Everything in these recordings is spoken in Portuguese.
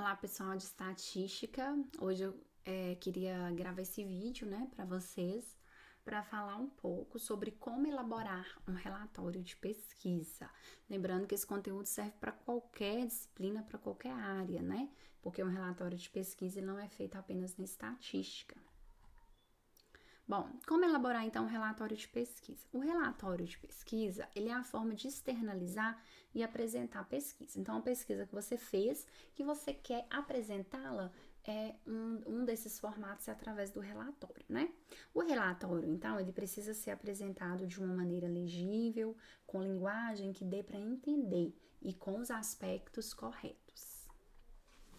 Olá, pessoal de estatística. Hoje eu queria gravar esse vídeo, né, para vocês, para falar um pouco sobre como elaborar um relatório de pesquisa. Lembrando que esse conteúdo serve para qualquer disciplina, para qualquer área, né? Porque um relatório de pesquisa não é feito apenas na estatística. Bom, como elaborar então um relatório de pesquisa? O relatório de pesquisa, ele é a forma de externalizar e apresentar a pesquisa. Então, a pesquisa que você fez, que você quer apresentá-la, é um desses formatos através do relatório, né? O relatório, então, ele precisa ser apresentado de uma maneira legível, com linguagem que dê para entender e com os aspectos corretos.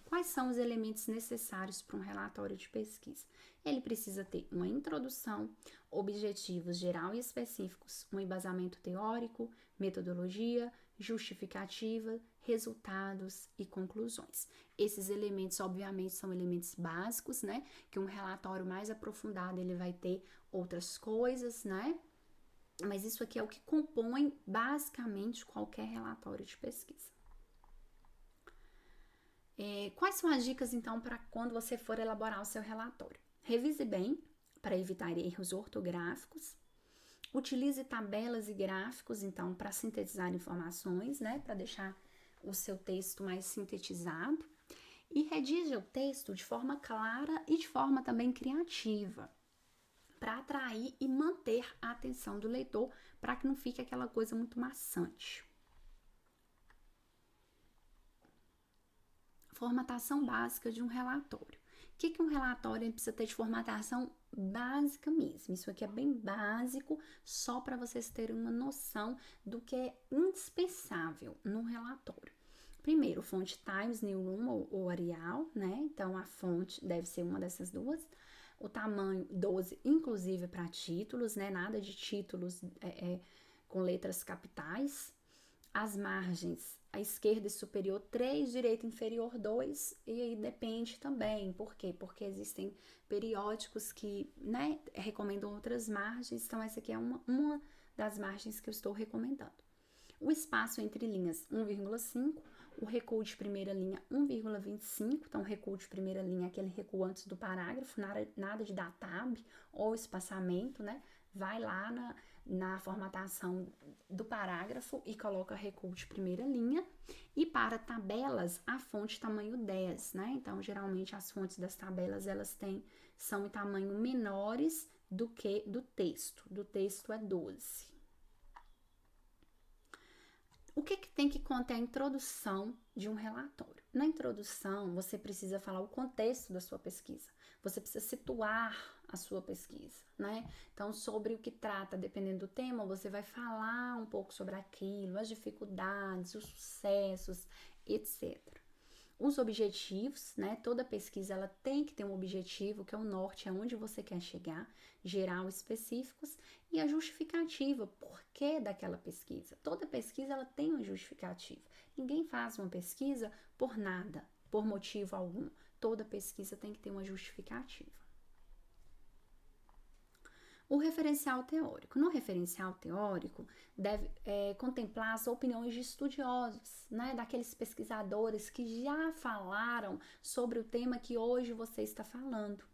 Quais são os elementos necessários para um relatório de pesquisa? Ele precisa ter uma introdução, objetivos geral e específicos, um embasamento teórico, metodologia, justificativa, resultados e conclusões. Esses elementos, obviamente, são elementos básicos, né? Que um relatório mais aprofundado ele vai ter outras coisas, né? Mas isso aqui é o que compõe basicamente qualquer relatório de pesquisa. Quais são as dicas, então, para quando você for elaborar o seu relatório? Revise bem, para evitar erros ortográficos. Utilize tabelas e gráficos, então, para sintetizar informações, né? Para deixar o seu texto mais sintetizado. E redija o texto de forma clara e de forma também criativa, para atrair e manter a atenção do leitor, para que não fique aquela coisa muito maçante. Formatação básica de um relatório. O que um relatório precisa ter de formatação básica mesmo? Isso aqui é bem básico, só para vocês terem uma noção do que é indispensável num relatório. Primeiro, fonte Times New Roman ou Arial, né? Então, a fonte deve ser uma dessas duas. O tamanho 12, inclusive para títulos, né? Nada de títulos com letras capitais. As margens, a esquerda e superior 3, direita inferior 2, e aí depende também. Por quê? Porque existem periódicos que, né, recomendam outras margens, então essa aqui é uma das margens que eu estou recomendando. O espaço entre linhas 1,5, o recuo de primeira linha 1,25, então o recuo de primeira linha é aquele recuo antes do parágrafo, nada de dar tab ou espaçamento, né? Vai lá na formatação do parágrafo e coloca recuo de primeira linha. E para tabelas, a fonte tamanho 10, né? Então, geralmente as fontes das tabelas, são em tamanho menores do que do texto. Do texto é 12. O que tem que conter a introdução de um relatório? Na introdução, você precisa falar o contexto da sua pesquisa. Você precisa situar a sua pesquisa, né? Então, sobre o que trata, dependendo do tema, você vai falar um pouco sobre aquilo, as dificuldades, os sucessos, etc. Os objetivos, né? Toda pesquisa ela tem que ter um objetivo, que é o norte, é onde você quer chegar, geral, específicos, e a justificativa, por que daquela pesquisa. Toda pesquisa ela tem uma justificativa. Ninguém faz uma pesquisa por nada, por motivo algum. Toda pesquisa tem que ter uma justificativa. O referencial teórico. No referencial teórico, deve contemplar as opiniões de estudiosos, né, daqueles pesquisadores que já falaram sobre o tema que hoje você está falando.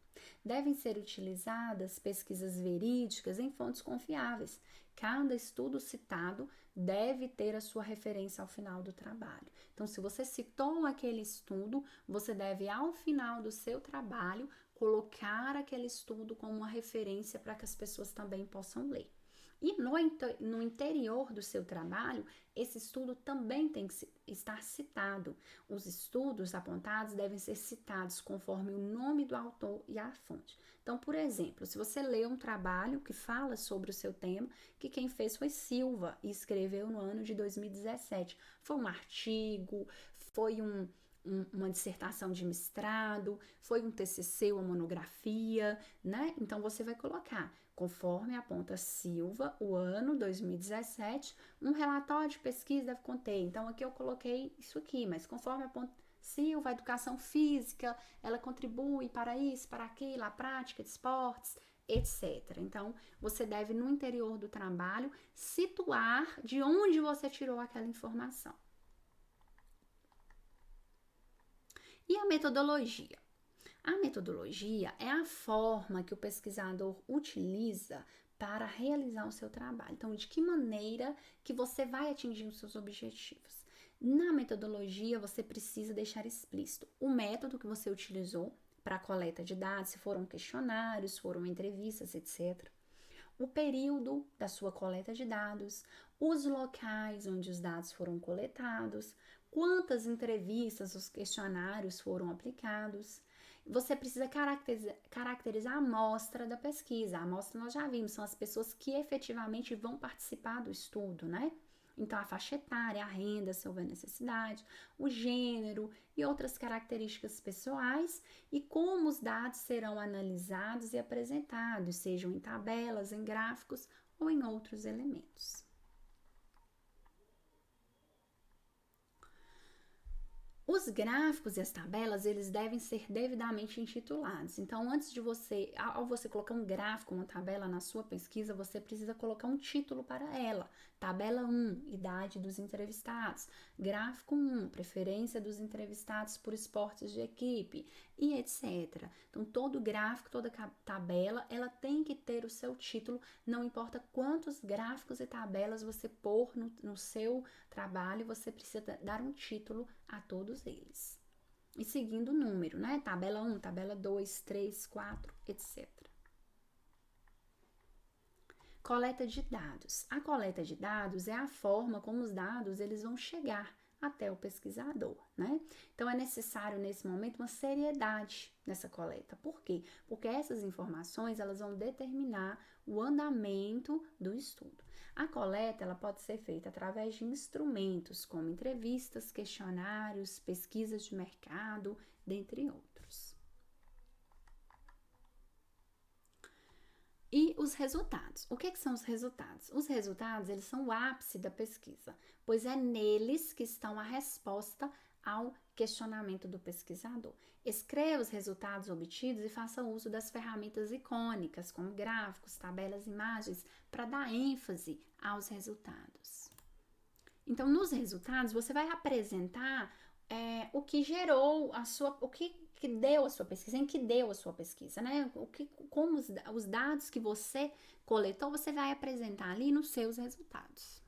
Devem ser utilizadas pesquisas verídicas em fontes confiáveis. Cada estudo citado deve ter a sua referência ao final do trabalho. Então, se você citou aquele estudo, você deve, ao final do seu trabalho, colocar aquele estudo como uma referência para que as pessoas também possam ler. E no interior do seu trabalho, esse estudo também tem que estar citado. Os estudos apontados devem ser citados conforme o nome do autor e a fonte. Então, por exemplo, se você lê um trabalho que fala sobre o seu tema, que quem fez foi Silva e escreveu no ano de 2017. Foi um artigo, foi uma dissertação de mestrado, foi um TCC, uma monografia, né? Então, você vai colocar, conforme aponta Silva, o ano 2017, um relatório de pesquisa deve conter. Então, aqui eu coloquei isso aqui, mas conforme aponta Silva, a educação física, ela contribui para isso, para aquilo, a prática de esportes, etc. Então, você deve, no interior do trabalho, situar de onde você tirou aquela informação. E a metodologia? A metodologia é a forma que o pesquisador utiliza para realizar o seu trabalho. Então, de que maneira que você vai atingir os seus objetivos? Na metodologia, você precisa deixar explícito o método que você utilizou para a coleta de dados, se foram questionários, foram entrevistas, etc. O período da sua coleta de dados, os locais onde os dados foram coletados, quantas entrevistas os questionários foram aplicados. Você precisa caracterizar a amostra da pesquisa. A amostra nós já vimos, são as pessoas que efetivamente vão participar do estudo, né? Então, a faixa etária, a renda, se houver necessidade, o gênero e outras características pessoais e como os dados serão analisados e apresentados, sejam em tabelas, em gráficos ou em outros elementos. Os gráficos e as tabelas, eles devem ser devidamente intitulados. Então, antes de ao você colocar um gráfico, uma tabela na sua pesquisa, você precisa colocar um título para ela. Tabela 1, idade dos entrevistados. Gráfico 1, preferência dos entrevistados por esportes de equipe, e etc. Então, todo gráfico, toda tabela, ela tem que ter o seu título, não importa quantos gráficos e tabelas você pôr no seu trabalho, você precisa dar um título a todos eles. E seguindo o número, né? Tabela 1, tabela 2, 3, 4, etc. Coleta de dados. A coleta de dados é a forma como os dados eles vão chegar até o pesquisador, né? Então, é necessário, nesse momento, uma seriedade nessa coleta. Por quê? Porque essas informações, elas vão determinar o andamento do estudo. A coleta, ela pode ser feita através de instrumentos, como entrevistas, questionários, pesquisas de mercado, dentre outros. E os resultados. O que são os resultados? Os resultados, eles são o ápice da pesquisa, pois é neles que estão a resposta ao questionamento do pesquisador. Escreva os resultados obtidos e faça uso das ferramentas icônicas, como gráficos, tabelas, imagens, para dar ênfase aos resultados. Então, nos resultados, você vai apresentar o que gerou o que deu a sua pesquisa, em que deu a sua pesquisa, né? Como os dados que você coletou, você vai apresentar ali nos seus resultados.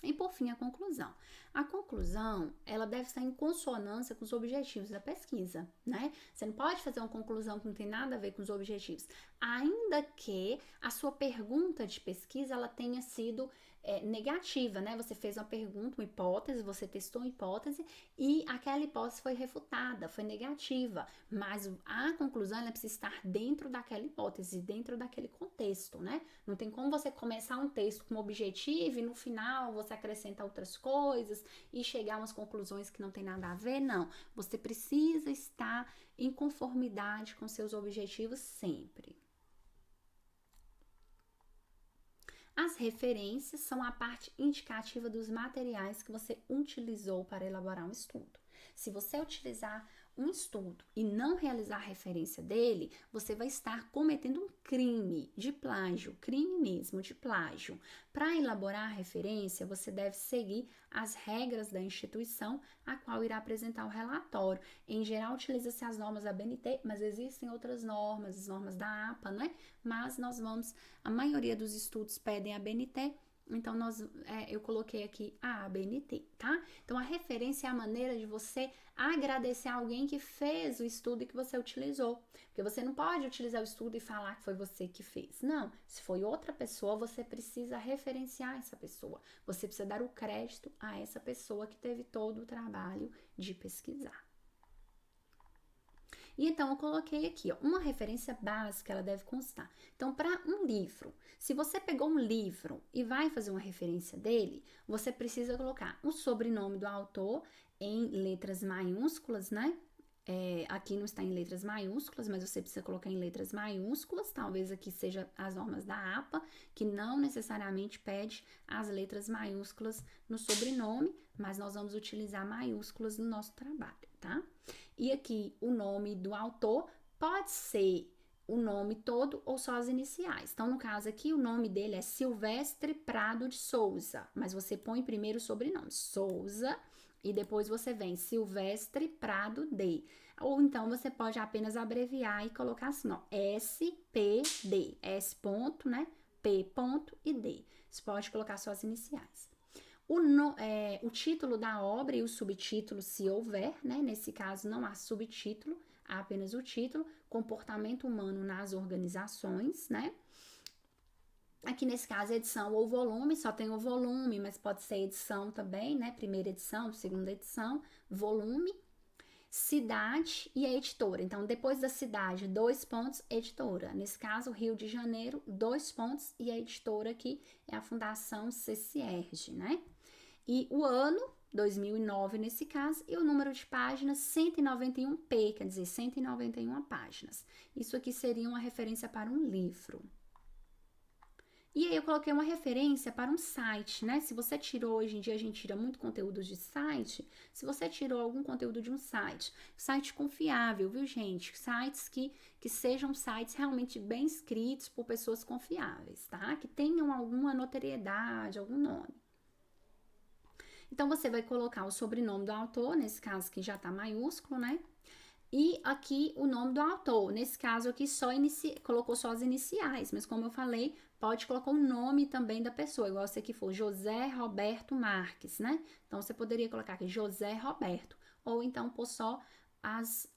E por fim, a conclusão. A conclusão, ela deve estar em consonância com os objetivos da pesquisa, né? Você não pode fazer uma conclusão que não tem nada a ver com os objetivos, ainda que a sua pergunta de pesquisa, ela tenha sido negativa, né? Você fez uma pergunta, uma hipótese, você testou uma hipótese e aquela hipótese foi refutada, foi negativa, mas a conclusão, ela precisa estar dentro daquela hipótese, dentro daquele contexto, né? Não tem como você começar um texto com um objetivo e no final você acrescenta outras coisas e chegar a umas conclusões que não tem nada a ver, não. Você precisa estar em conformidade com seus objetivos sempre. As referências são a parte indicativa dos materiais que você utilizou para elaborar um estudo. Se você utilizar um estudo e não realizar referência dele, você vai estar cometendo um crime de plágio, crime mesmo de plágio. Para elaborar a referência, você deve seguir as regras da instituição a qual irá apresentar o relatório. Em geral, utiliza-se as normas da BNT, mas existem outras normas, as normas da APA, né? Mas a maioria dos estudos pedem a BNT, então eu coloquei aqui a ABNT, tá? Então, a referência é a maneira de você agradecer a alguém que fez o estudo e que você utilizou. Porque você não pode utilizar o estudo e falar que foi você que fez. Não, se foi outra pessoa, você precisa referenciar essa pessoa. Você precisa dar o crédito a essa pessoa que teve todo o trabalho de pesquisar. E então, eu coloquei aqui, ó, uma referência básica, ela deve constar. Então, para um livro, se você pegou um livro e vai fazer uma referência dele, você precisa colocar o sobrenome do autor em letras maiúsculas, né? Aqui não está em letras maiúsculas, mas você precisa colocar em letras maiúsculas, talvez aqui seja as normas da APA, que não necessariamente pede as letras maiúsculas no sobrenome, mas nós vamos utilizar maiúsculas no nosso trabalho, tá? E aqui o nome do autor pode ser o nome todo ou só as iniciais. Então, no caso aqui, o nome dele é Silvestre Prado de Souza, mas você põe primeiro o sobrenome, Souza, e depois você vem Silvestre Prado de. Ou então você pode apenas abreviar e colocar assim, ó, SPD, S ponto, né? P ponto e D. Você pode colocar suas iniciais. O título da obra e o subtítulo, se houver, né? Nesse caso não há subtítulo, há apenas o título, Comportamento Humano nas Organizações, né? Aqui nesse caso, edição ou volume, só tem o volume, mas pode ser edição também, né? Primeira edição, segunda edição, volume, cidade e a editora. Então, depois da cidade, 2 pontos, editora. Nesse caso, Rio de Janeiro, 2 pontos, e a editora aqui é a Fundação CCERJ, né? E o ano, 2009 nesse caso, e o número de páginas, 191p, quer dizer, 191 páginas. Isso aqui seria uma referência para um livro. E aí eu coloquei uma referência para um site, né? Se você tirou, hoje em dia a gente tira muito conteúdo de site, se você tirou algum conteúdo de um site confiável, viu, gente? Sites que sejam sites realmente bem escritos por pessoas confiáveis, tá? Que tenham alguma notoriedade, algum nome. Então, você vai colocar o sobrenome do autor, nesse caso que já tá maiúsculo, né? E aqui o nome do autor, nesse caso aqui colocou só as iniciais, mas como eu falei, pode colocar o nome também da pessoa, igual se aqui for José Roberto Marques, né? Então, você poderia colocar aqui José Roberto, ou então pôr só as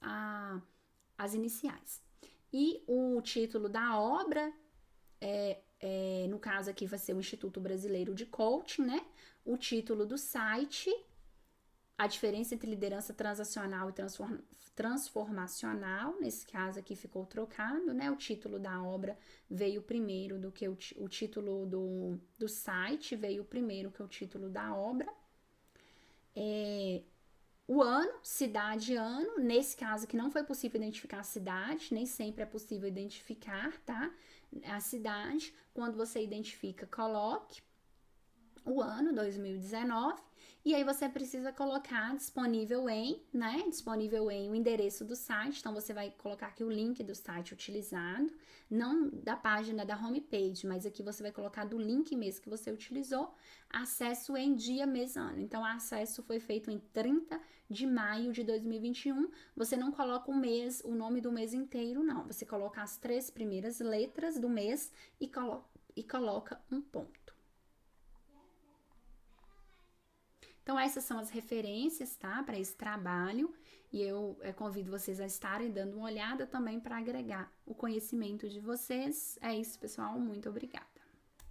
iniciais. E o título da obra, no caso aqui vai ser o Instituto Brasileiro de Coaching, né? O título do site, a diferença entre liderança transacional e transformacional, nesse caso aqui ficou trocado, né? O título da obra veio primeiro do que o título do site, veio primeiro que o título da obra. O ano, cidade, ano, nesse caso que não foi possível identificar a cidade, nem sempre é possível identificar, tá? A cidade, quando você identifica, coloque o ano, 2019, e aí você precisa colocar disponível em, né? Disponível em o endereço do site, então você vai colocar aqui o link do site utilizado, não da página da homepage, mas aqui você vai colocar do link mesmo que você utilizou, acesso em dia, mês, ano. Então, o acesso foi feito em 30 de maio de 2021, você não coloca o mês, o nome do mês inteiro, não. Você coloca as 3 primeiras letras do mês e coloca um ponto. Então, essas são as referências, tá, para esse trabalho, e eu convido vocês a estarem dando uma olhada também para agregar o conhecimento de vocês. É isso, pessoal, muito obrigada.